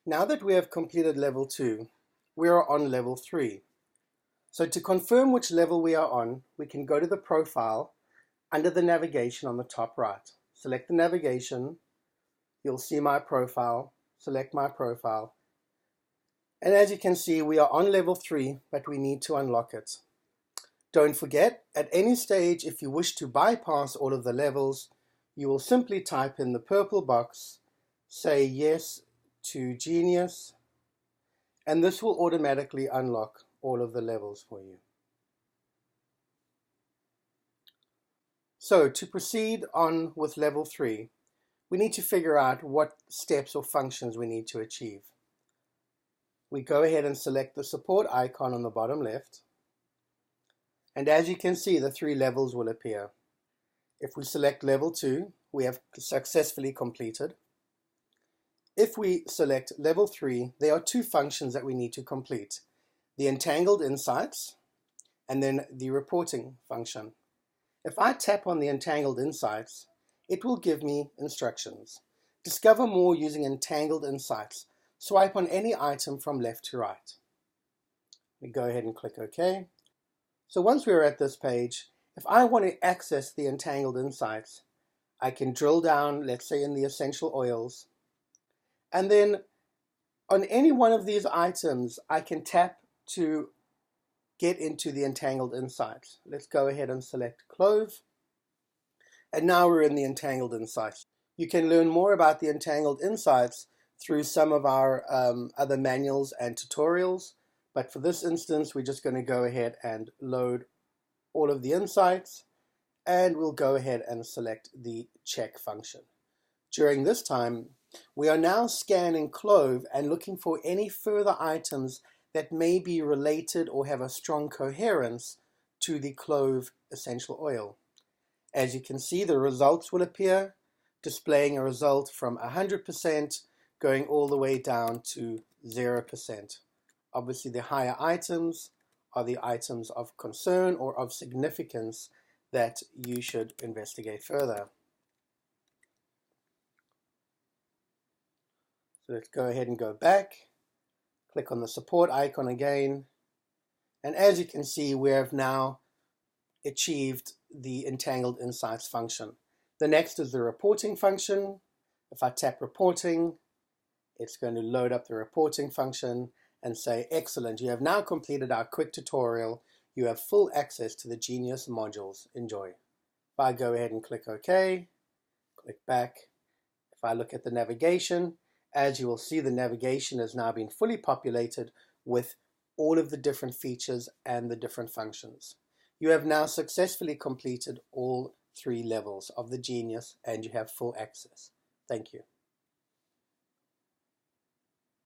Now that we have completed level 2, we are on level 3. So to confirm which level we are on, we can go to the profile under the navigation on the top right. Select the navigation, you'll see my profile, select my profile, and as you can see we are on level 3, but we need to unlock it. Don't forget, at any stage if you wish to bypass all of the levels, you will simply type in the purple box, say yes to Genius, and this will automatically unlock all of the levels for you. So to proceed on with level 3, we need to figure out what steps or functions we need to achieve. We go ahead and select the support icon on the bottom left, and as you can see the 3 levels will appear. If we select level 2, we have successfully completed. If we select level 3, there are 2 functions that we need to complete: the entangled insights and then the reporting function. If I tap on the entangled insights, it will give me instructions. Discover more using entangled insights. Swipe on any item from left to right. We go ahead and click OK. So once we're at this page, if I want to access the entangled insights, I can drill down, let's say in the essential oils, and then on any one of these items I can tap to get into the entangled insights. Let's go ahead and select clove, and now we're in the entangled insights. You can learn more about the entangled insights through some of our other manuals and tutorials, but for this instance we're just going to go ahead and load all of the insights, and we'll go ahead and select the check function. During this time we are now scanning clove and looking for any further items that may be related or have a strong coherence to the clove essential oil. As you can see, the results will appear, displaying a result from 100% going all the way down to 0%. Obviously the higher items are the items of concern or of significance that you should investigate further. So let's go ahead and go back, click on the support icon again, and as you can see we have now achieved the entangled insights function. The next is the reporting function. If I tap reporting, it's going to load up the reporting function and say, excellent, you have now completed our quick tutorial. You have full access to the Genius modules. Enjoy. If I go ahead and click OK, click back, if I look at the navigation, as you will see, the navigation has now been fully populated with all of the different features and the different functions. You have now successfully completed all 3 levels of the Genius and you have full access. Thank you.